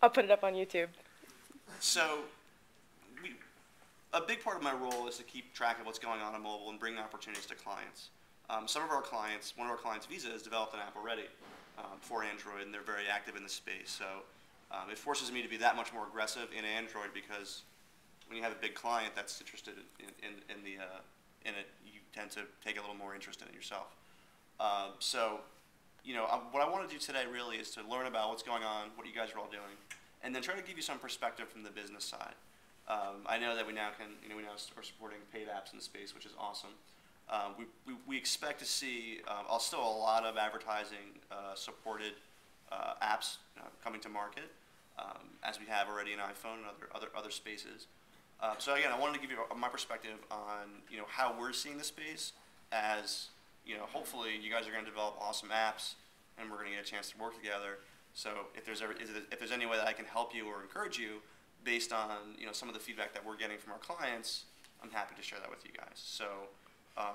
I'll put it up on YouTube. So, a big part of my role is to keep track of what's going on mobile and bring opportunities to clients. Some of our clients, one of our clients, Visa, has developed an app already for Android, and they're very active in the space. So it forces me to be that much more aggressive in Android because when you have a big client that's interested in it, you tend to take a little more interest in it yourself. So, what I want to do today really is to learn about what's going on, what you guys are all doing, and then try to give you some perspective from the business side. I know that we now are supporting paid apps in the space, which is awesome. We expect to see still a lot of advertising supported apps coming to market, as we have already in iPhone and other spaces. So again, I wanted to give you my perspective on how we're seeing the space as hopefully you guys are going to develop awesome apps, and we're going to get a chance to work together. So if there's any way that I can help you or encourage you based on some of the feedback that we're getting from our clients, I'm happy to share that with you guys. So I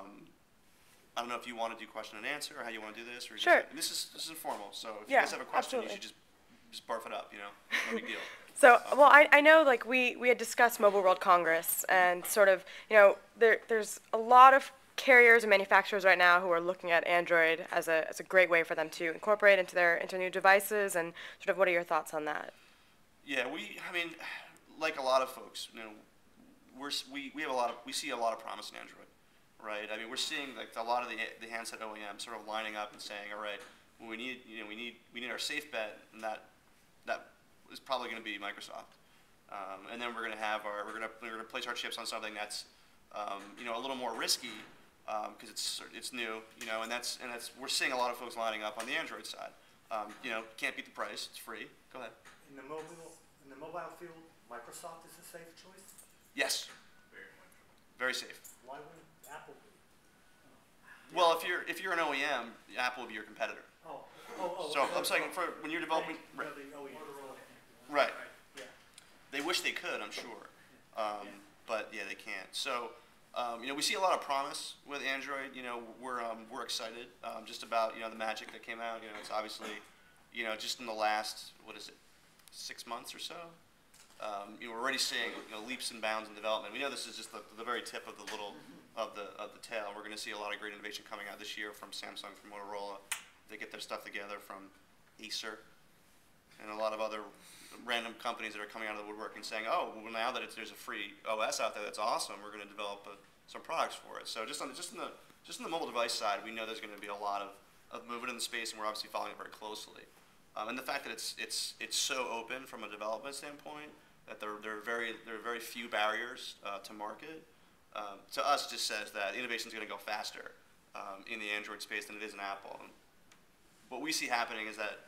don't know if you want to do question and answer or how you want to do this. Or sure. This is informal, so if you guys have a question, absolutely. you should just barf it up. No big deal. So, well, I know like we had discussed Mobile World Congress and sort of, there's a lot of carriers and manufacturers right now who are looking at Android as a great way for them to incorporate into new devices, and sort of what are your thoughts on that? Yeah, I mean, like a lot of folks, we see a lot of promise in Android, right? I mean, we're seeing like a lot of the handset OEMs sort of lining up and saying, all right, well, we need our safe bet, and that is probably going to be Microsoft, and then we're going to place our chips on something that's a little more risky because it's new, and that's we're seeing a lot of folks lining up on the Android side. Can't beat the price; it's free. Go ahead. In the mobile field, Microsoft is a safe choice? Yes. Very safe. Why wouldn't Apple be? Well, if you're an OEM, Apple will be your competitor. So I'm saying for when you're developing, right. Yeah. They wish they could, I'm sure, but yeah, they can't. So we see a lot of promise with Android. We're excited just about the magic that came out. It's obviously just in the last 6 months or so. We're already seeing leaps and bounds in development. We know this is just the very tip of the tail. We're going to see a lot of great innovation coming out this year from Samsung, from Motorola. They get their stuff together, from Acer, and a lot of other random companies that are coming out of the woodwork and saying, oh, well, now that there's a free OS out there that's awesome, we're going to develop some products for it. So just in the mobile device side, we know there's going to be a lot of movement in the space, and we're obviously following it very closely. And the fact that it's so open from a development standpoint that there are very few barriers to market, to us just says that innovation is going to go faster in the Android space than it is in Apple. And what we see happening is that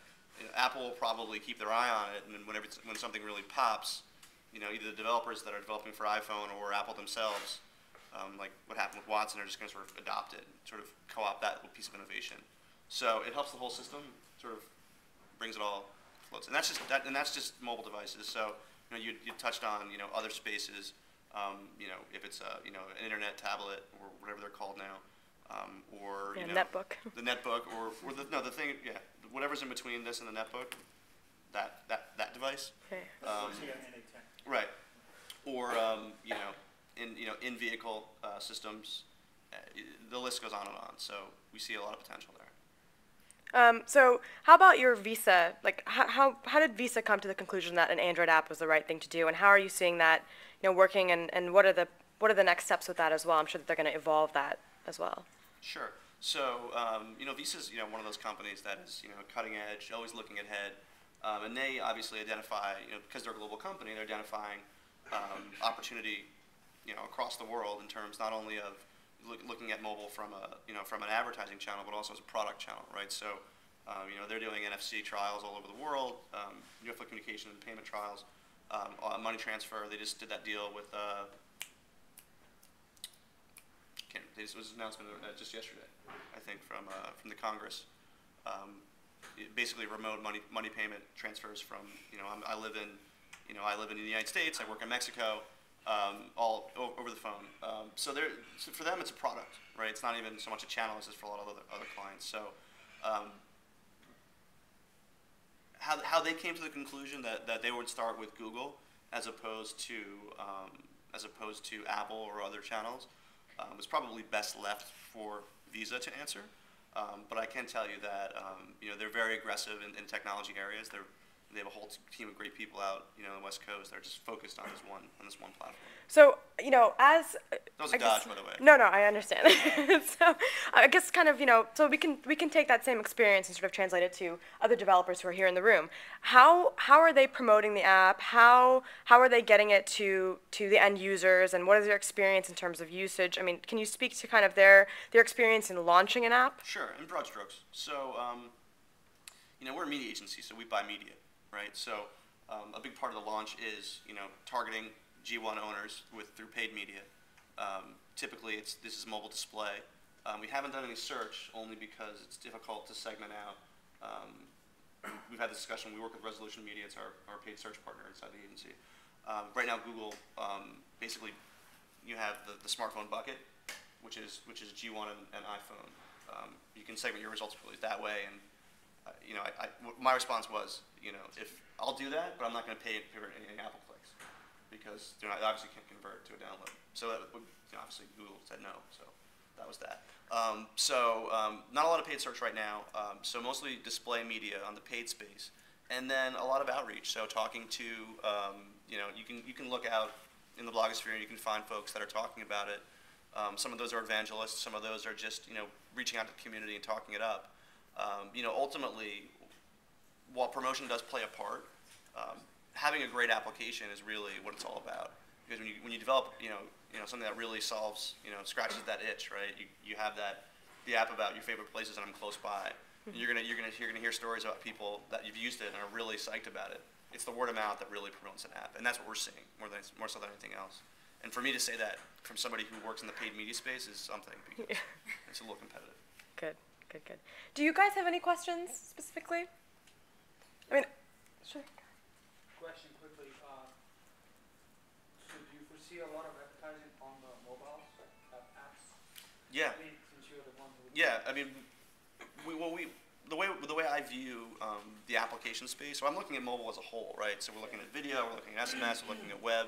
Apple will probably keep their eye on it, and when something really pops, either the developers that are developing for iPhone or Apple themselves, like what happened with Watson, are just going to sort of adopt it, sort of co-opt that piece of innovation. So it helps the whole system, sort of brings it all floats, and that's just mobile devices. So you touched on other spaces, if it's an internet tablet or whatever they're called now, or netbook. The netbook, or the thing, whatever's in between this and the netbook, that device. Okay. Right. Or in vehicle systems, the list goes on and on. So we see a lot of potential there. So how about your Visa? Like, how did Visa come to the conclusion that an Android app was the right thing to do, and how are you seeing that working, and what are the next steps with that as well? I'm sure that they're going to evolve that as well. Sure. So Visa's one of those companies that is cutting edge, always looking ahead, and they obviously identify because they're a global company, they're identifying opportunity across the world in terms not only of looking at mobile from an advertising channel, but also as a product channel, right? So they're doing NFC trials all over the world, UFO communication and payment trials, money transfer. They just did that deal with. This was an announcement just yesterday, I think, from the Congress. Basically, remote money payment transfers from I live in the United States. I work in Mexico, all over the phone. So for them, it's a product, right? It's not even so much a channel as it's for a lot of other clients. So how they came to the conclusion that they would start with Google as opposed to Apple or other channels was probably best left for Visa to answer. But I can tell you that they're very aggressive in technology areas. They have a whole team of great people out on the West Coast. They're just focused on this one platform. So, as that was a dodge, by the way. No, I understand. So, I guess kind of, so we can take that same experience and sort of translate it to other developers who are here in the room. How are they promoting the app? How are they getting it to the end users? And what is their experience in terms of usage? I mean, can you speak to kind of their experience in launching an app? Sure, in broad strokes. So, we're a media agency, so we buy media, right? So, a big part of the launch is targeting G1 owners through paid media. Typically, this is mobile display. We haven't done any search only because it's difficult to segment out. We've had this discussion. We work with Resolution Media. It's our paid search partner inside the agency. Right now, Google, basically, you have the smartphone bucket, which is G1 and iPhone. You can segment your results really that way. And my response was, if I'll do that, but I'm not going to pay for any Apple clicks, because they obviously can't convert to a download. So obviously Google said no, so that was that. Not a lot of paid search right now, so mostly display media on the paid space, and then a lot of outreach. So talking to, you can look out in the blogosphere and you can find folks that are talking about it. Some of those are evangelists, some of those are just reaching out to the community and talking it up. Ultimately, while promotion does play a part, having a great application is really what it's all about. Because when you develop something that really solves scratches that itch, right? You have the app about your favorite places and I'm close by. And you're gonna hear stories about people that you've used it and are really psyched about it. It's the word of mouth that really promotes an app, and that's what we're seeing more so than anything else. And for me to say that from somebody who works in the paid media space is something, because it's a little competitive. Good. Do you guys have any questions specifically? I mean, sure. Question quickly. So do you foresee a lot of advertising on the mobile apps? Yeah. I mean, since you're the one who... Yeah, I mean, the way I view the application space, so I'm looking at mobile as a whole, right? So we're looking at video, we're looking at SMS, we're looking at web.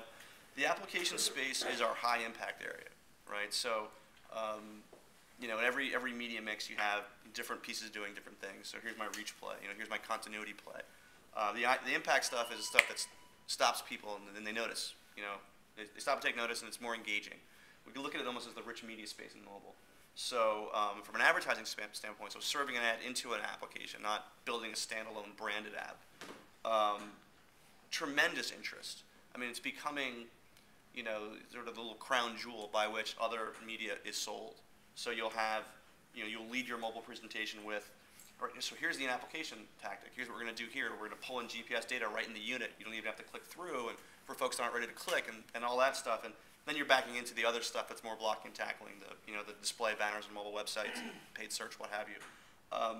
The application space is our high impact area, right? So, in every media mix, you have different pieces doing different things. So here's my reach play. Here's my continuity play. The impact stuff is stuff that stops people and then they notice. They stop and take notice and it's more engaging. We can look at it almost as the rich media space in mobile. So from an advertising standpoint, so serving an ad into an application, not building a standalone branded app. Tremendous interest. I mean, it's becoming, sort of the little crown jewel by which other media is sold. So you'll have, you'll lead your mobile presentation with, all right, so here's the application tactic. Here's what we're going to do here. We're going to pull in GPS data right in the unit. You don't even have to click through, and for folks that aren't ready to click and all that stuff. And then you're backing into the other stuff that's more blocking and tackling, the display banners on mobile websites, and paid search, what have you.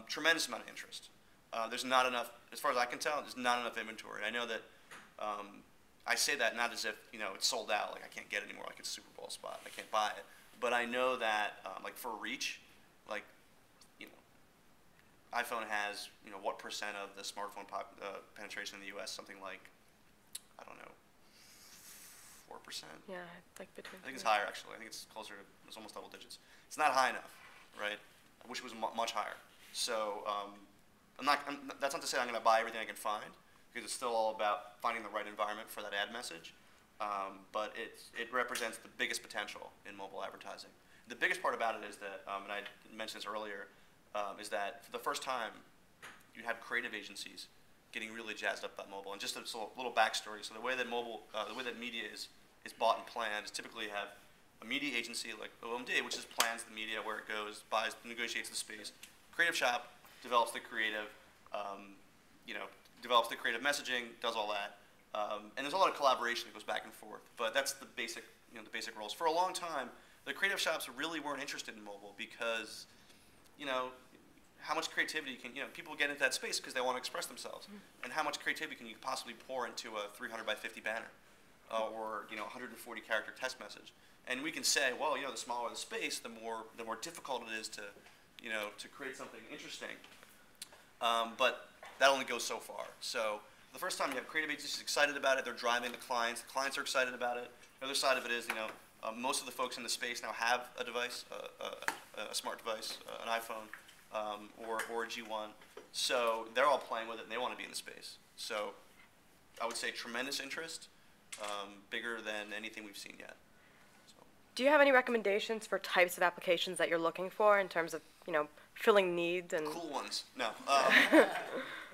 Tremendous amount of interest. There's not enough, as far as I can tell, there's not enough inventory. I know that I say that not as if it's sold out, like I can't get it anymore, like it's a Super Bowl spot, I can't buy it. But I know that like for reach, like iPhone has what percent of the smartphone penetration in the U.S. Something like, I don't know, 4%. Yeah, like between. I think it's higher actually. I think it's closer to, it's almost double digits. It's not high enough, right? I wish it was much higher. So that's not to say I'm going to buy everything I can find, because it's still all about finding the right environment for that ad message. But it represents the biggest potential in mobile advertising. The biggest part about it is that, and I mentioned this earlier, is that for the first time, you have creative agencies getting really jazzed up about mobile. And just a little backstory. So the way that media is bought and planned is typically you have a media agency like OMD, which just plans the media where it goes, buys, negotiates the space. Creative shop develops the creative, develops the creative messaging, does all that. And there's a lot of collaboration that goes back and forth. But that's the basic, the basic roles. For a long time, the creative shops really weren't interested in mobile because, how much creativity can, people get into that space because they want to express themselves. And how much creativity can you possibly pour into a 300 by 50 banner or, 140 character text message? And we can say, well, the smaller the space, the more difficult it is to, to create something interesting. But that only goes so far. So the first time you have creative agencies excited about it, they're driving the clients are excited about it. The other side of it is, most of the folks in the space now have a device, a smart device, an iPhone, or a G1. So they're all playing with it and they want to be in the space. So I would say tremendous interest, bigger than anything we've seen yet. So. Do you have any recommendations for types of applications that you're looking for in terms of, filling needs and cool ones? No.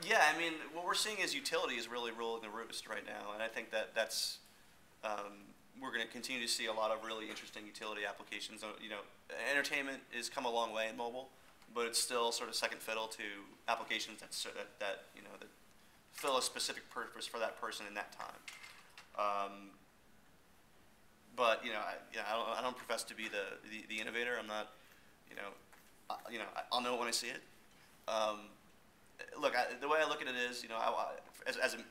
Yeah, I mean, what we're seeing is utility is really ruling the roost right now, and I think that's we're going to continue to see a lot of really interesting utility applications. Entertainment has come a long way in mobile, but it's still sort of second fiddle to applications that fill a specific purpose for that person in that time. But I don't profess to be the innovator. I'm not. I'll know it when I see it. Look, the way I look at it is,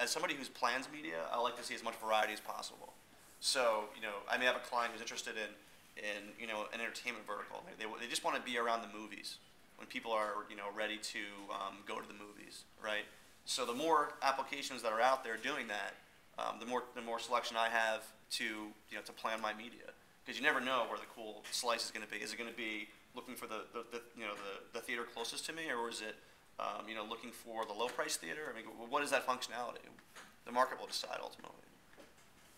as somebody who plans media, I like to see as much variety as possible. So, I may have a client who's interested in an entertainment vertical. They just want to be around the movies when people are, ready to go to the movies, right? So the more applications that are out there doing that, the more selection I have to plan my media, because you never know where the cool slice is going to be. Is it going to be looking for the theater closest to me, or is it looking for the low price theater? I mean, what is that functionality? The market will decide ultimately.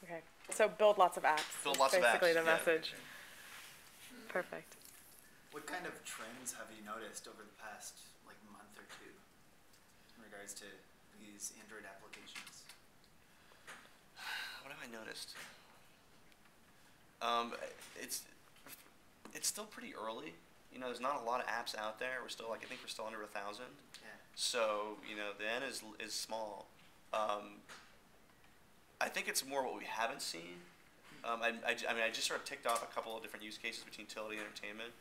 Okay, so build lots of apps. Build lots of apps. Basically the message. Perfect. What kind of trends have you noticed over the past month or two in regards to these Android applications? What have I noticed? It's still pretty early. There's not a lot of apps out there. We're still I think we're still under 1,000. Yeah. So the N is small. I think it's more what we haven't seen. I just sort of ticked off a couple of different use cases between utility and entertainment.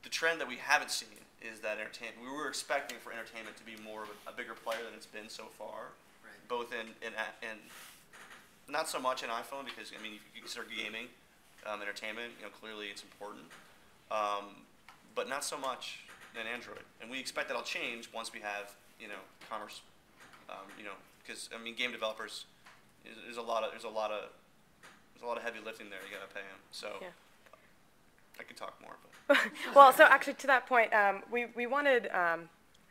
The trend that we haven't seen is that we were expecting for entertainment to be more of a bigger player than it's been so far, right. Both in not so much in iPhone, because if you consider gaming, entertainment, clearly it's important, but not so much in Android. And we expect that'll change once we have commerce, because game developers, there's a lot of heavy lifting there. You got to pay them. So yeah. I could talk more, but well, so actually to that point, we wanted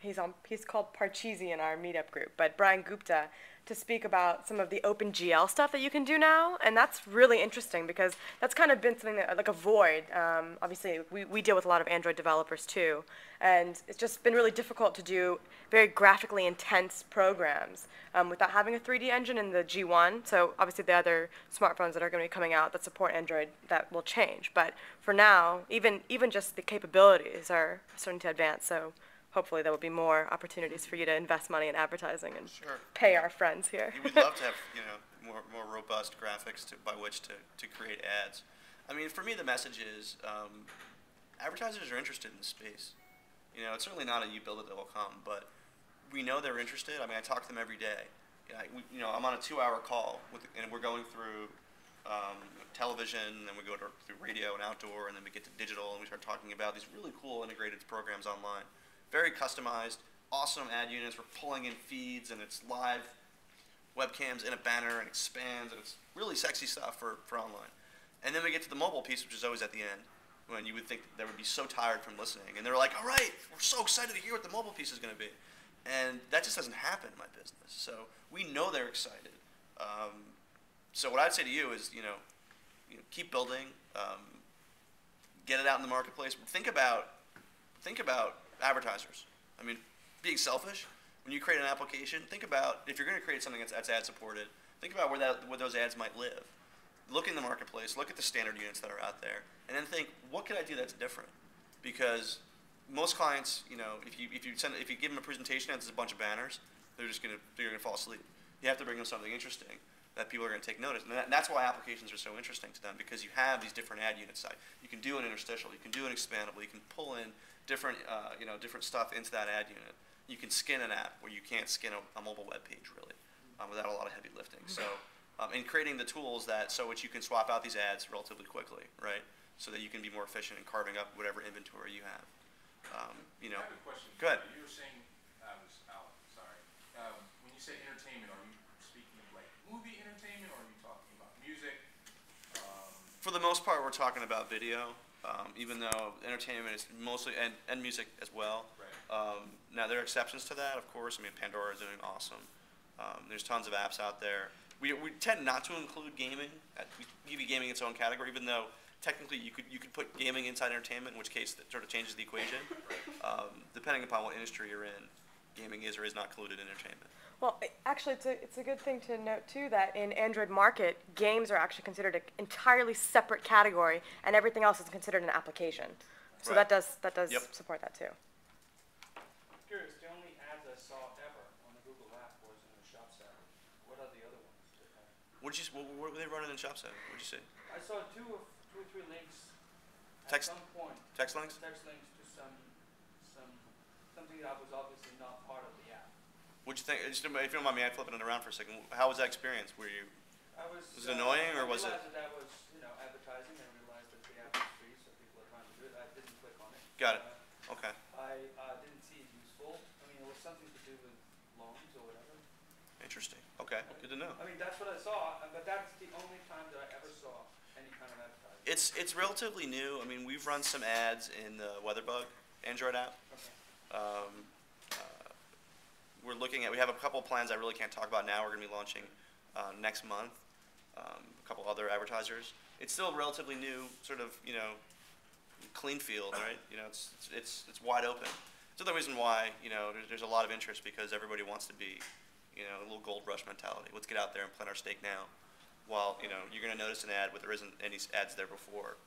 he's called Parcheesi in our meetup group, but Brian Gupta, to speak about some of the OpenGL stuff that you can do now, and that's really interesting because that's kind of been something that, like a void. Obviously, we deal with a lot of Android developers too, and it's just been really difficult to do very graphically intense programs without having a 3D engine in the G1. So obviously, the other smartphones that are going to be coming out that support Android, that will change. But for now, even just the capabilities are starting to advance. So hopefully there will be more opportunities for you to invest money in advertising and sure. Pay our friends here. We'd love to have more robust graphics by which to create ads. For me the message is advertisers are interested in the space. It's certainly not a you build it they will come, but we know they're interested. I talk to them every day. I'm on a 2-hour call and we're going through television, and then we go through radio and outdoor, and then we get to digital, and we start talking about these really cool integrated programs online. Very customized, awesome ad units. We're pulling in feeds, and it's live webcams in a banner, and expands, and it's really sexy stuff for online. And then we get to the mobile piece, which is always at the end, when you would think they would be so tired from listening. And they're like, all right, we're so excited to hear what the mobile piece is going to be. And that just doesn't happen in my business. So we know they're excited. So what I'd say to you is, keep building, get it out in the marketplace. Think about advertisers. Being selfish, when you create an application, think about, if you're going to create something that's ad supported, think about where those ads might live. Look in the marketplace, look at the standard units that are out there, and then think, what could I do that's different? Because most clients, if you give them a presentation and it's a bunch of banners, they're going to fall asleep. You have to bring them something interesting that people are going to take notice. And that's why applications are so interesting to them, because you have these different ad units. You can do an interstitial, you can do an expandable, you can pull in different stuff into that ad unit. You can skin an app where you can't skin a mobile web page really, without a lot of heavy lifting. So, and creating the tools which you can swap out these ads relatively quickly, right? So that you can be more efficient in carving up whatever inventory you have. I have a question. Go ahead. You were saying, Alex, sorry. say entertainment, are you speaking of like movie entertainment, or are you talking about music? For the most part, we're talking about video, even though entertainment is mostly, and music as well. Right. Now, there are exceptions to that, of course. I mean, Pandora is doing awesome. There's tons of apps out there. We tend not to include gaming. We give you gaming its own category, even though technically you could put gaming inside entertainment, in which case that sort of changes the equation. Depending upon what industry you're in, gaming is or is not included in entertainment. Well, actually, it's a good thing to note, too, that in Android market, games are actually considered an entirely separate category, and everything else is considered an application. So Right. that does Yep. support that, too. Curious, the only ads I saw ever on the Google app was in the shop set. What are the other ones that have? What were they running in ShopSet? What'd you say? I saw two or three links at Text- some point. Text links? Text links to something that was obviously not part of the app. What'd you think? Just, if you don't mind me, I'm flipping it around for a second. How was that experience? Was it annoying, or was it? I realized that was, advertising, and I realized that the app was free, so people are trying to do it. I didn't click on it. Got it. Okay. I didn't see it useful. I mean, it was something to do with loans or whatever. Interesting. Okay. Good to know. I mean, that's what I saw, but that's the only time that I ever saw any kind of advertising. It's relatively new. I mean, we've run some ads in the WeatherBug Android app. Okay. We're looking at. We have a couple of plans I really can't talk about now. We're going to be launching next month. A couple other advertisers. It's still relatively new, sort of clean field, right? It's wide open. It's another reason why there's a lot of interest, because everybody wants to be a little gold rush mentality. Let's get out there and plant our stake now. While you're going to notice an ad, but there isn't any ads there before,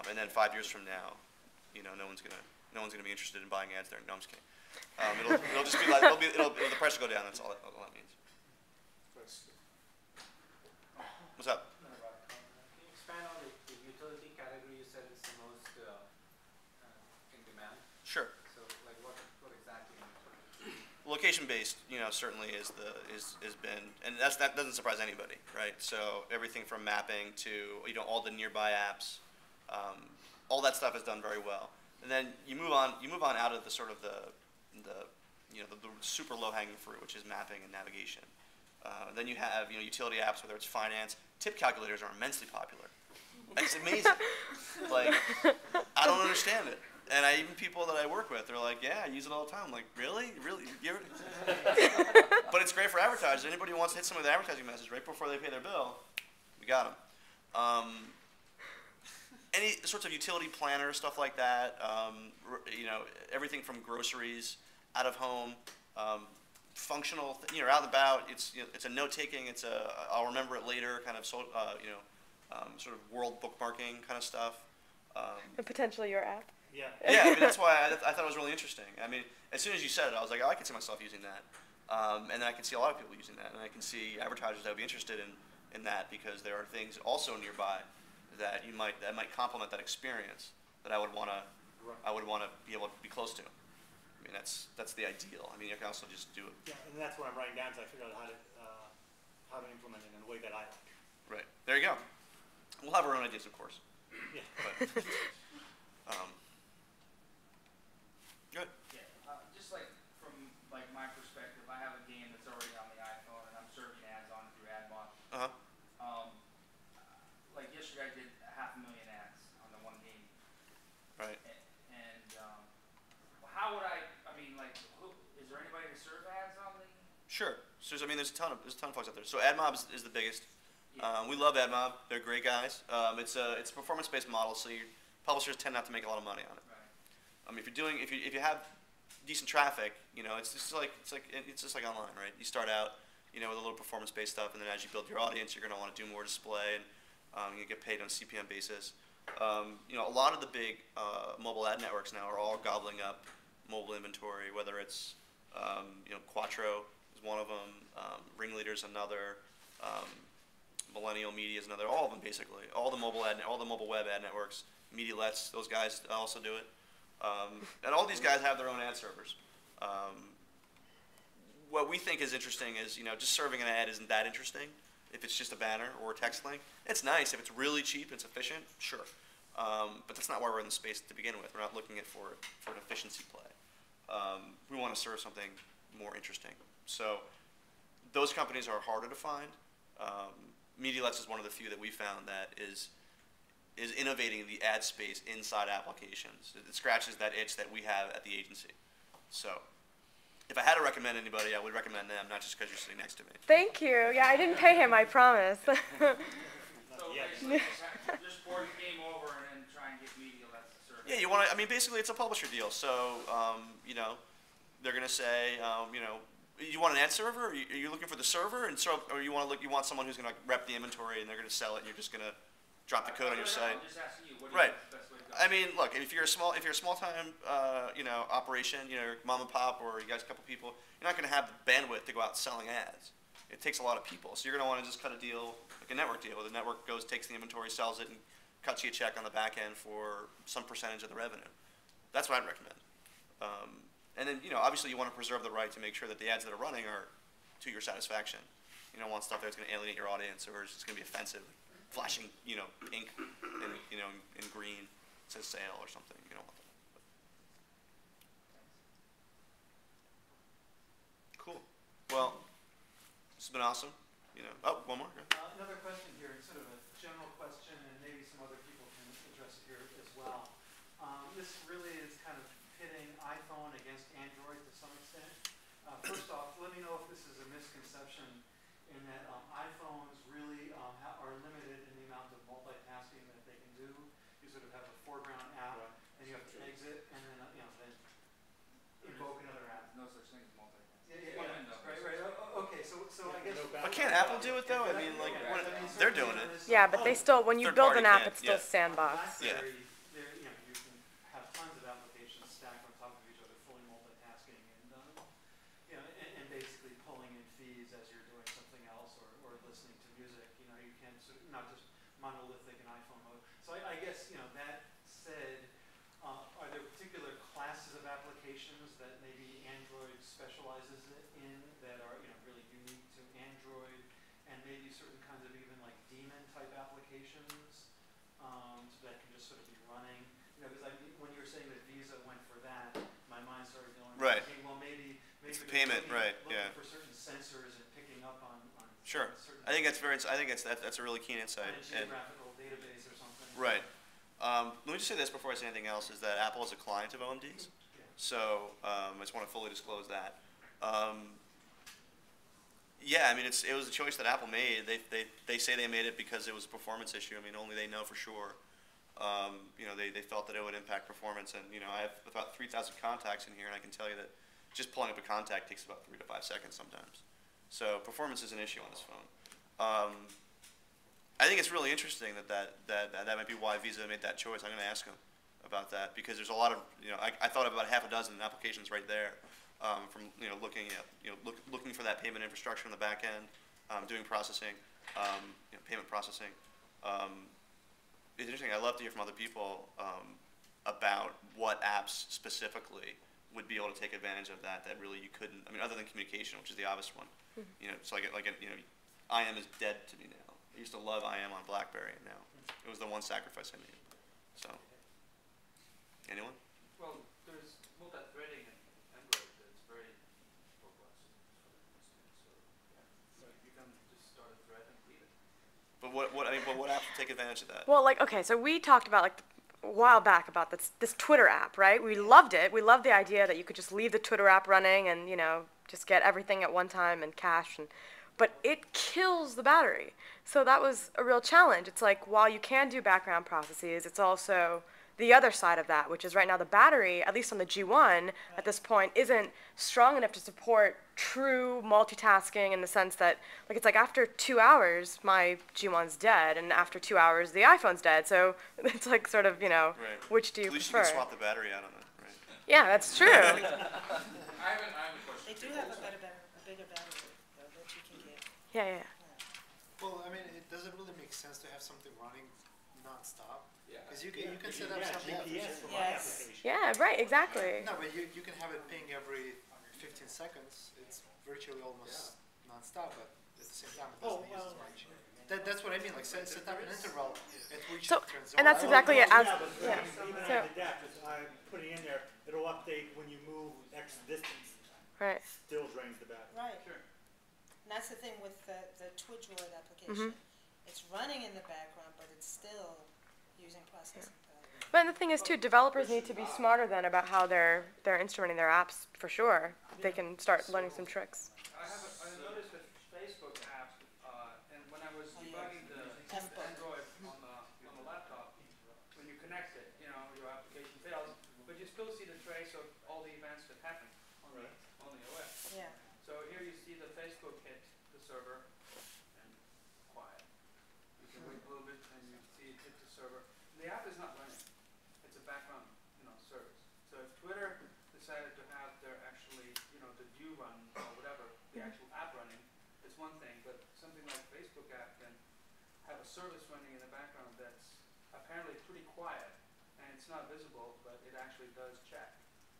and then 5 years from now, no one's gonna be interested in buying ads there. No, I'm just kidding. It'll just be like the price will go down. That's all that means. What's up? Can you expand on the utility category? You said it's the most in demand. Sure. So, like, what exactly? Location-based, certainly has been, and that doesn't surprise anybody, right? So everything from mapping to all the nearby apps, all that stuff is done very well. And then you move on out of the sort of the super low-hanging fruit, which is mapping and navigation. Then you have utility apps, whether it's finance. Tip calculators are immensely popular. It's amazing. Like, I don't understand it. And even people that I work with, they're like, yeah, I use it all the time. I'm like, really? Really? But it's great for advertisers. Anybody who wants to hit someone with an advertising message right before they pay their bill, we got them. Any sorts of utility planners, stuff like that. Everything from groceries, out of home, functional, out and about. It's a note taking. It's a I'll remember it later kind of sort of world bookmarking kind of stuff. And potentially your app. Yeah. Yeah, I mean, that's why I thought it was really interesting. I mean, as soon as you said it, I was like, oh, I can see myself using that. And then I can see a lot of people using that, and I can see advertisers that would be interested in that, because there are things also nearby that might complement that experience that I would want to be able to be close to. I mean, that's the ideal. I mean, you can also just do it. Yeah, and that's what I'm writing down, so I figured out how to implement it in a way that I like. Right. There you go. We'll have our own ideas, of course. Yeah. But, good. Yeah, just like from my perspective, I have a game that's already on the iPhone, and I'm serving ads on it through AdMob. Like yesterday, I did 500,000 ads on the one game. Right. And how would I mean, like, is there anybody to serve ads on the? Sure. So there's a ton of folks out there. So AdMob is the biggest. Yeah. We love AdMob. They're great guys. It's a performance-based model, so publishers tend not to make a lot of money on it. Right. If you have decent traffic, it's just like online, right? You start out, with a little performance-based stuff, and then as you build your audience, you're going to want to do more display, and you get paid on a CPM basis. A lot of the big mobile ad networks now are all gobbling up mobile inventory, whether it's Quattro is one of them, Ringleader's another, Millennial Media is another. All of them basically. All the mobile web ad networks, MediaLets, those guys also do it. And all these guys have their own ad servers. What we think is interesting is, just serving an ad isn't that interesting. If it's just a banner or a text link, it's nice. If it's really cheap, it's efficient, sure. But that's not why we're in the space to begin with. We're not looking at for an efficiency play. We want to serve something more interesting. So those companies are harder to find. MediaLets is one of the few that we found that is innovating the ad space inside applications. It scratches that itch that we have at the agency. So if I had to recommend anybody, I would recommend them, not just because you're sitting next to me. Thank you. Yeah, I didn't pay him, I promise. So basically, just port the game over and then try and get MediaLets to serve. Yeah, you want to. I mean, basically, it's a publisher deal. So you know, they're going to say, you know, you want an ad server? Are you looking for the server, and so, or you want someone who's going to rep the inventory and they're going to sell it, and you're just going to drop the code on your site? I'm just asking you, what do you Right. think is the best way to go? I mean, look, if you're a small time, you know, operation, you know, mom and pop, or you guys a couple people, you're not going to have the bandwidth to go out selling ads. It takes a lot of people, so you're going to want to just cut a deal, like a network deal, where the network takes the inventory, sells it, and cuts you a check on the back end for some percentage of the revenue. That's what I'd recommend. And then, you know, obviously you want to preserve the right to make sure that the ads that are running are to your satisfaction. You don't want stuff that's going to alienate your audience or is just going to be offensive, flashing, you know, ink, in, you know, in green, says sale or something. You don't want that. Cool. Well, this has been awesome. You know, oh, one more. Another question here, sort of a general question, and maybe some other people can address it here as well. This really is kind of pitting iPhone against Android to some extent. First off, let me know if this is a misconception in that iPhones really are limited in the amount of multitasking that they can do. You sort of have a foreground app, and you have to exit, and then you know, then invoke another app. No such thing as multitasking. Right. Okay, so I guess. But can't Apple do it though? I mean, like, they're doing it. Yeah, but they still, when you Third build party an app, can't, it's still yeah. sandbox. Yeah. You know, you can have tons of applications stacked on top of each other, fully multitasking, and you know, and basically pulling in feeds as you're doing something else or listening to music. You know, you can't sort of, not just monolithic in iPhone mode. So I guess, you know, that said, are there particular classes of applications that maybe Android specializes in that are, you know, really unique to Android, and maybe certain kinds of even like daemon type applications, so that can just sort of be running? You know, because when you were saying that Visa went for that, my mind started going, Right. okay, well maybe It's they're payment, looking, right? looking Yeah. for certain sensors and picking up on Sure. certain I think that's that's a really keen insight. on a And, geographical database or something. right. Let me just say this before I say anything else: is that Apple is a client of OMDs, so I just want to fully disclose that. Yeah, I mean, it was a choice that Apple made. They say they made it because it was a performance issue. I mean, only they know for sure. You know, they felt that it would impact performance, and you know, I have about 3,000 contacts in here, and I can tell you that just pulling up a contact takes about 3 to 5 seconds sometimes. So performance is an issue on this phone. I think it's really interesting that might be why Visa made that choice. I'm going to ask them about that because there's a lot of, you know, I thought of about half a dozen applications right there. From looking for that payment infrastructure in the back end, doing processing, payment processing. It's interesting. I love to hear from other people about what apps specifically would be able to take advantage of that really you couldn't. I mean, other than communication, which is the obvious one. You know, it's like you know, IM is dead to me now. I used to love IM on BlackBerry, and now it was the one sacrifice I made. So, anyone? Well, there's multi-threading in Android that's very robust. So you can just start a thread and leave it. But what app would take advantage of that? Well, like, okay, so we talked about, like, a while back about this Twitter app, right? We loved it. We loved the idea that you could just leave the Twitter app running and, you know, just get everything at one time and cache. But it kills the battery. So that was a real challenge. It's like, while you can do background processes, it's also the other side of that, which is right now the battery, at least on the G1 at this point, isn't strong enough to support true multitasking in the sense that, like, it's like after 2 hours, my G1's dead, and after 2 hours, the iPhone's dead. So it's like sort of, you know, Right. which do you At least prefer? you can swap the battery out on it, right? Yeah, that's true. I have a question. They do have a bigger battery, though, that you can get. Yeah. Well, I mean, does it really make sense to have something running non-stop? Yeah. Because you can set up something. GPS for my Yes. application. Yeah, right, exactly. No, but you can have it ping every 15 seconds. It's virtually almost non-stop, but at the same time, it doesn't use as much. That's what I mean. Like set up an interval at which So, it turns and on. that's exactly it. As, Yeah, but yeah. even So, after that, just put it in there, it'll update when you move X distance. right. Still drains the battery. Right. Sure. that's the thing with the Twidroid application. It's running in the background, but it's still using processing power. But the thing is, too, developers need to be smarter then about how they're instrumenting their apps, for sure. They can start learning some tricks. I noticed that Facebook apps, and when I was debugging the Android on the laptop, when you connect it, you know, your application fails, but you still see the trace of all the events that happen on the OS. Yeah. So here you see the Facebook hit the server and quiet. You can wait a little bit and you see it hit the server. The app is not running. It's a background, service. So if Twitter decided to have their actually, the view run or whatever, the actual app running, it's one thing, but something like Facebook app can have a service running in the background that's apparently pretty quiet and it's not visible, but it actually does check.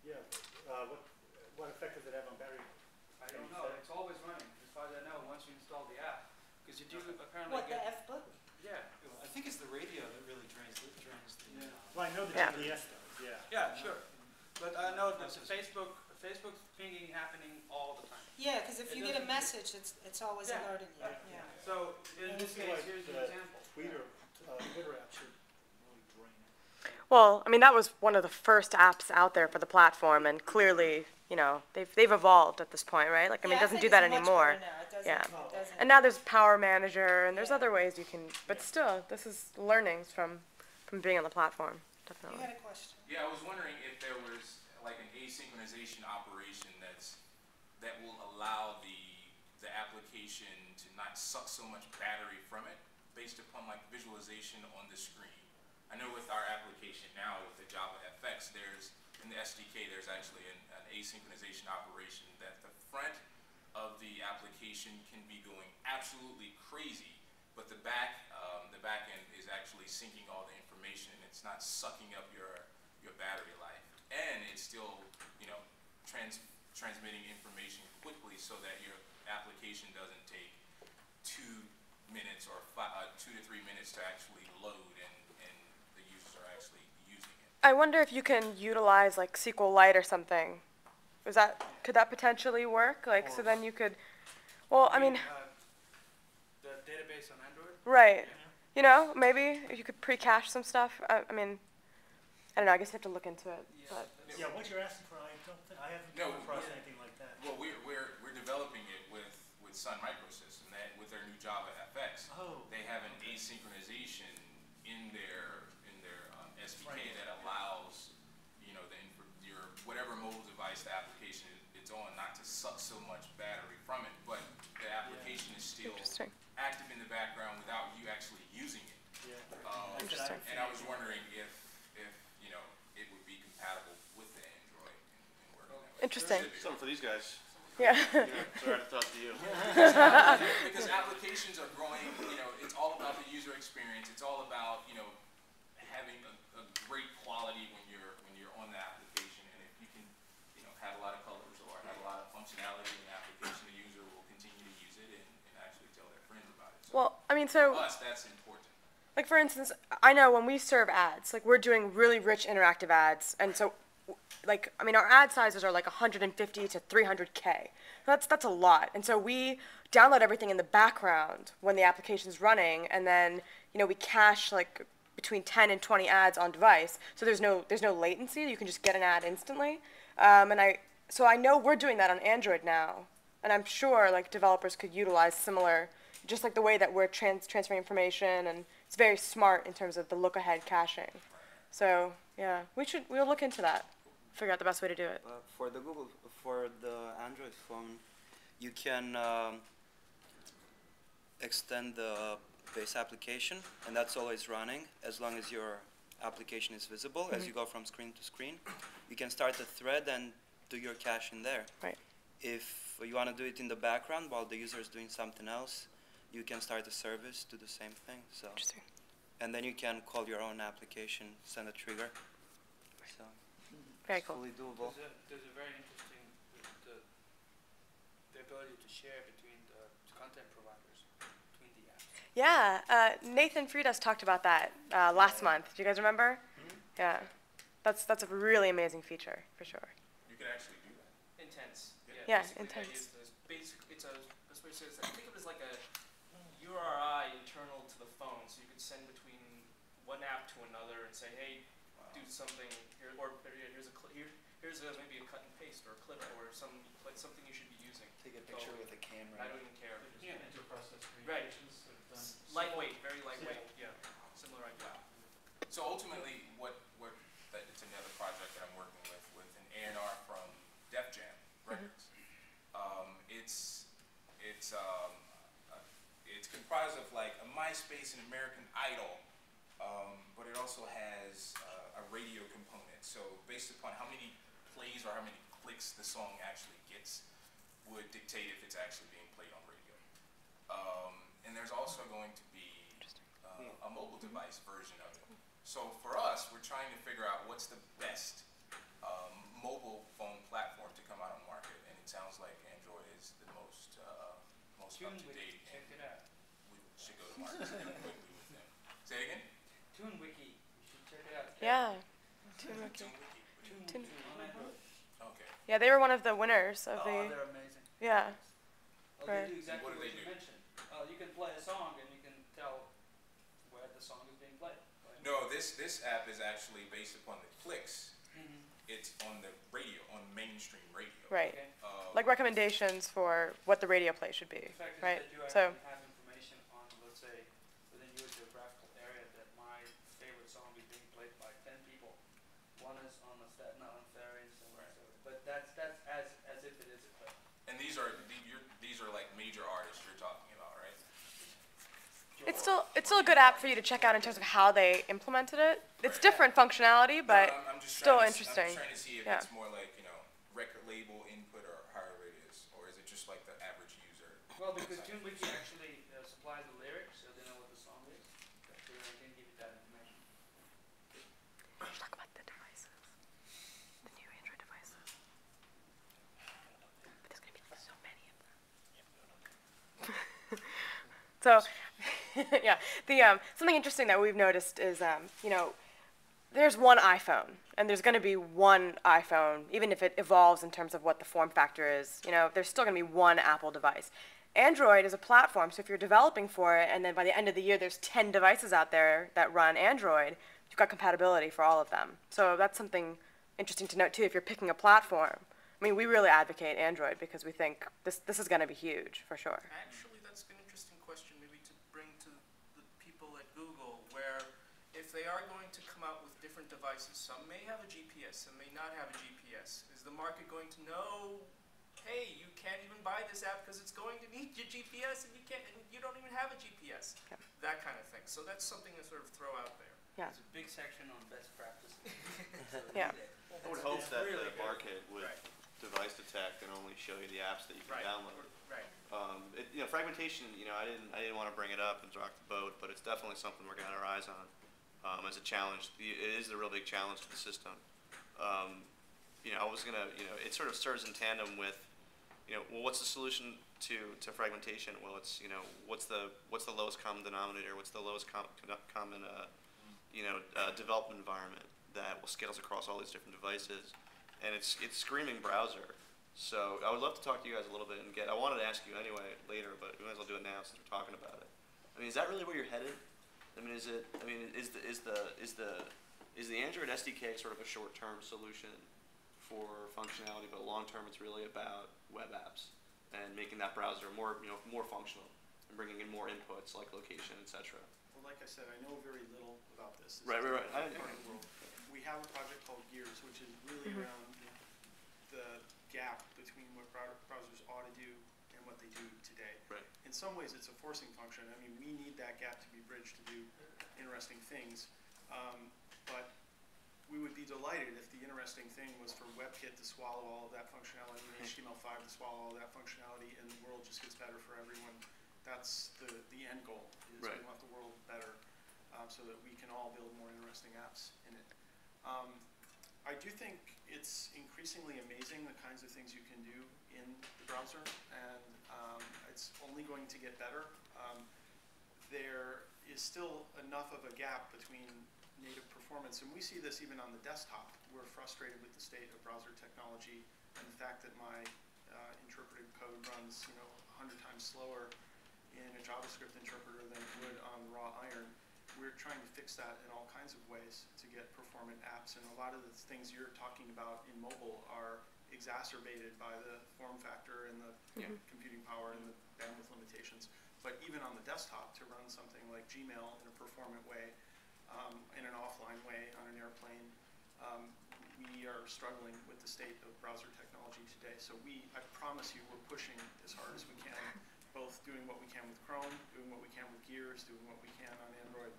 Yeah. What effect does it have on battery? I don't know. It's always running, as far as I know, once you install the app. Because you do apparently What, the get... F-book? Yeah. I think it's the radio that really drains the. Well, I know the Yeah. GPS does, yeah. Yeah, sure. But I know that Facebook pinging happening all the time. Yeah, because if you get a message, it's always Yeah. alerting you. Right. Yeah. So in this case, Like here's the an example. Twitter app should really drain it. Well, I mean, that was one of the first apps out there for the platform, and clearly, they've evolved at this point, right? Like, I mean, it doesn't do that anymore. Yeah. And now there's Power Manager, and there's other ways you can, but still, this is learnings from being on the platform, You definitely. had a question. Yeah, I was wondering if there was like an asynchronization operation that will allow the application to not suck so much battery from it based upon like visualization on the screen. I know with our application now with the Java FX, in the SDK there's actually an asynchronization operation that the front of the application can be going absolutely crazy, but the back end is actually syncing all the information and it's not sucking up your battery life, and it's still transmitting information quickly so that your application doesn't take 2 minutes or 2 to 3 minutes to actually load and the users are actually using it. I wonder if you can utilize like SQLite or something. Could that potentially work? Like, so then you could, well, I mean, The database on Android? right. Maybe if you could pre-cache some stuff. I mean, I don't know. I guess you have to look into it. But. Yeah, what you're asking for, I haven't come across anything like that. Well, we're developing it with Sun Microsystems, and that with their new Java FX, they have an asynchronization in their SDK that allows your whatever mobile device the application is on not to suck so much battery from it, but the application is still active in the background without you actually using it. Interesting. And I was wondering if it would be compatible with the Android and working that way. Interesting. Something for these guys. Yeah. Sorry to talk to you. Because applications are growing, it's all about the user experience. It's all about, having a great quality when you're on the application. And if you can, have a lot of colors or have a lot of functionality in the application, the user will continue to use it and actually tell their friends about it. So Well, I mean, so. for us, that's important. Like, for instance, I know when we serve ads, like, we're doing really rich interactive ads, and so, like, I mean, our ad sizes are like 150 to 300K. That's a lot. And so we download everything in the background when the application's running, and then, we cache, like, between 10 and 20 ads on device, so there's no latency. You can just get an ad instantly. So I know we're doing that on Android now, and I'm sure, like, developers could utilize similar, just like the way that we're transferring information, and it's very smart in terms of the look-ahead caching. So, yeah, we'll look into that, figure out the best way to do it. For the Android phone, you can extend the base application, and that's always running as long as your application is visible. As you go from screen to screen, you can start a thread and do your caching there. Right. If you want to do it in the background while the user is doing something else, you can start a service, do the same thing. So, Interesting. and then you can call your own application, send a trigger. So, Very it's cool. fully doable. There's a very interesting, the ability to share between the content providers, between the apps. Yeah, Nathan Friedas talked about that last month. Do you guys remember? Yeah, that's a really amazing feature, for sure. You could actually do that. Intense. Yeah, basically, intense. It's a best way to say this? I think of it as like a URI internal to the phone, so you could send between one app to another and say, hey, do something here, or here's a maybe a cut and paste or a clip or something you should be using. Take a picture with a camera. I don't even care. Yeah, interprocess Right. communications that are done. Lightweight, very lightweight. Yeah. Similar idea. So ultimately, it's another project that I'm working with an A&R from Def Jam Records. It's comprised of like a MySpace and American Idol, but it also has a radio component. So based upon how many plays or how many clicks the song actually gets would dictate if it's actually being played on radio. And there's also going to be a mobile device version of it. So for us, we're trying to figure out what's the best mobile phone platform to come out on the market, and it sounds like Android is the most up-to-date. Check it out. We should go to market quickly with them. Say it again? TuneWiki. You should check it out. Yeah. TuneWiki. Okay. Yeah, they were one of the winners of Oh, they're amazing. Yeah. Oh, Right. they do exactly What do what they you do? mentioned. You can play a song and you can tell where the song is being played. No, this app is actually based upon the clicks. It's on the radio, on mainstream radio. Right. Okay. Like recommendations for what the radio play should be. The fact is Right. that you So. actually have information on, let's say, within your geographical area that my favorite song is being played by 10 people. One is on the Staten Island ferry, and so on and so forth. But that's as if it is a clip. And these are like major artists you're talking about, right? It's still a good app for you to check out in terms of how they implemented it. It's different functionality, but I'm just still trying interesting. I'm trying to see if Yeah. it's more like, record label input or however it is, or is it just like the average user? Well, because TuneWiki actually supplies the lyrics, so they know what the song is. So they can give you that information. Let's talk about the devices, the new Android devices. But there's going to be so many of them. So, yeah, something interesting that we've noticed is, there's one iPhone, and there's going to be one iPhone, even if it evolves in terms of what the form factor is. There's still going to be one Apple device. Android is a platform, so if you're developing for it, and then by the end of the year there's 10 devices out there that run Android, you've got compatibility for all of them. So that's something interesting to note too if you're picking a platform. I mean, we really advocate Android because we think this is going to be huge for sure. Actually, that's an interesting question maybe to bring to the people at Google, where if they are going to come out with different devices, some may have a GPS, some may not have a GPS. Is the market going to know, hey, you can't even buy this app because it's going to need your GPS and you don't even have a GPS? Yeah. That kind of thing. So that's something to sort of throw out there. Yeah. There's a big section on best practices. Yeah. I would hope that really the good. market would Right. device detect and only show you the apps that you can Right. download. Right. Fragmentation. I didn't want to bring it up and rock the boat, but it's definitely something we're gonna have our eyes on as a challenge. It is a real big challenge to the system. I was gonna, it sort of serves in tandem with, well, what's the solution to fragmentation? Well, it's what's the lowest common denominator? What's the lowest common development environment that scales across all these different devices? And it's screaming browser. So I would love to talk to you guys a little bit and I wanted to ask you anyway later, but we might as well do it now since we're talking about it. I mean, is that really where you're headed? I mean, is the Android SDK sort of a short-term solution for functionality, but long-term it's really about web apps and making that browser more functional and bringing in more inputs like location, etc. Well, like I said, I know very little about this. Right. We have a project called Gears, which is really around the gap between what browsers ought to do and what they do today. Right. In some ways, it's a forcing function. I mean, we need that gap to be bridged to do interesting things. But we would be delighted if the interesting thing was for WebKit to swallow all of that functionality and HTML5 to swallow all of that functionality, and the world just gets better for everyone. That's the end goal, is Right. we want the world better so that we can all build more interesting apps in it. I do think it's increasingly amazing the kinds of things you can do in the browser, and it's only going to get better. There is still enough of a gap between native performance, and we see this even on the desktop. We're frustrated with the state of browser technology and the fact that my interpreted code runs, 100 times slower in a JavaScript interpreter than it would on raw iron. We're trying to fix that in all kinds of ways to get performant apps, and a lot of the things you're talking about in mobile are exacerbated by the form factor and the computing power and the bandwidth limitations. But even on the desktop, to run something like Gmail in a performant way, in an offline way on an airplane, we are struggling with the state of browser technology today. So I promise you, we're pushing as hard as we can, both doing what we can with Chrome, doing what we can with Gears, doing what we can on Android,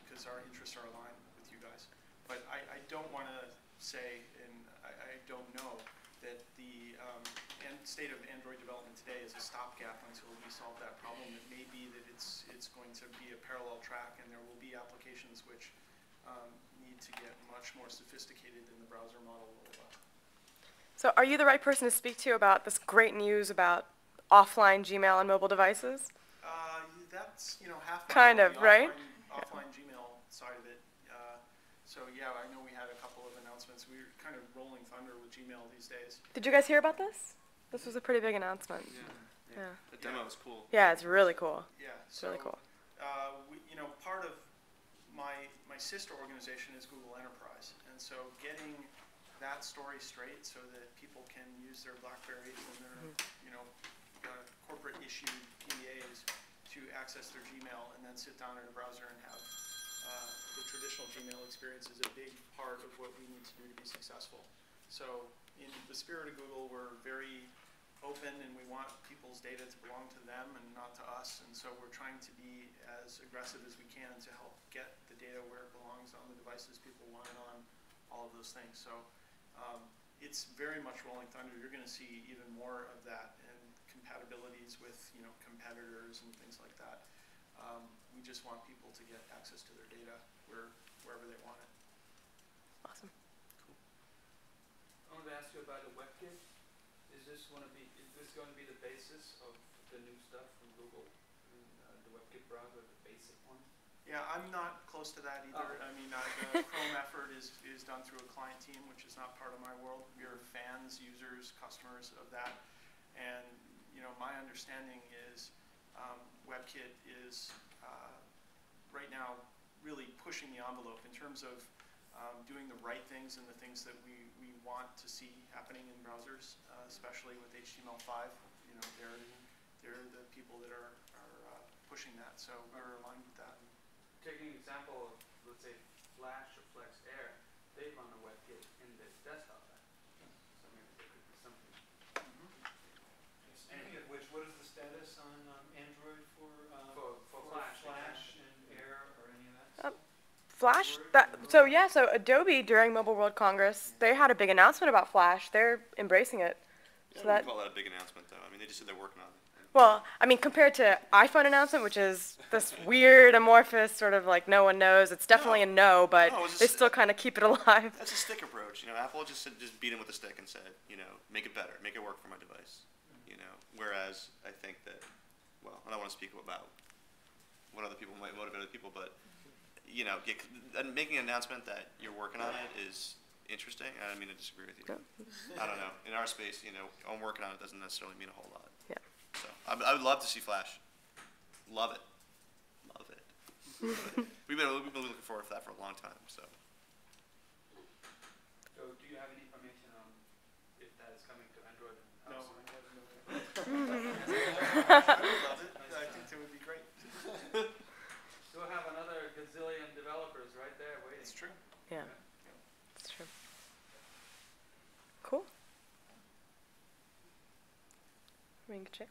because our interests are aligned with you guys. But I don't want to say, and I don't know, that the state of Android development today is a stopgap until we solve that problem. It may be that it's going to be a parallel track, and there will be applications which need to get much more sophisticated than the browser model will allow. So are you the right person to speak to about this great news about offline Gmail on mobile devices? That's, half kind of, right? Offline Gmail side of it. So yeah, I know we had a couple of announcements. We're kind of rolling thunder with Gmail these days. Did you guys hear about this? This was a pretty big announcement. Yeah. The demo was cool. Yeah, it's really cool. Yeah, it's really cool. Part of my sister organization is Google Enterprise, and so getting that story straight so that people can use their BlackBerries and their corporate issued PDAs to access their Gmail and then sit down in a browser and have the traditional Gmail experience is a big part of what we need to do to be successful. So in the spirit of Google, we're very open and we want people's data to belong to them and not to us. And so we're trying to be as aggressive as we can to help get the data where it belongs on the devices people want it on, all of those things. So it's very much rolling thunder. You're going to see even more of that and compatibilities with competitors and things like that. We just want people to get access to their data wherever they want it. Awesome. Cool. I wanted to ask you about the WebKit. Is this going to be the basis of the new stuff from Google? The WebKit browser, the basic one? Yeah, I'm not close to that either. I mean, the Chrome effort is done through a client team, which is not part of my world. We are fans, users, customers of that. And my understanding is WebKit is right now really pushing the envelope in terms of doing the right things and the things that we want to see happening in browsers, especially with HTML5. They're the people that are pushing that, so we're aligned with that. Taking an example of, let's say, Flash or Flex Air, they run a WebKit in the desktop app. So maybe there could be something. Speaking of which, what is the status on Android for Flash and Air or any of that stuff? Flash? So Adobe during Mobile World Congress, they had a big announcement about Flash. They're embracing it. Yeah, so I wouldn't call that a big announcement, though. I mean, they just said they're working on it. Well, I mean, compared to iPhone announcement, which is this weird, amorphous, sort of like no one knows, it's definitely a no, but they still kind of keep it alive. That's a stick approach. Apple just beat him with a stick and said, make it better, make it work for my device. Whereas I think that, well, I don't want to speak about what other people might motivate other people, but making an announcement that you're working on it is interesting. I mean, I disagree with you. I don't know. In our space, I'm working on it doesn't necessarily mean a whole lot. Yeah. So I would love to see Flash. Love it. Love it. We've been looking forward to that for a long time. So do you have any information on if that is coming to Android? No, I have no I would love it. I think that would be great. We'll have another gazillion developers right there waiting. It's true. Yeah. It's true. Cool. Ring check.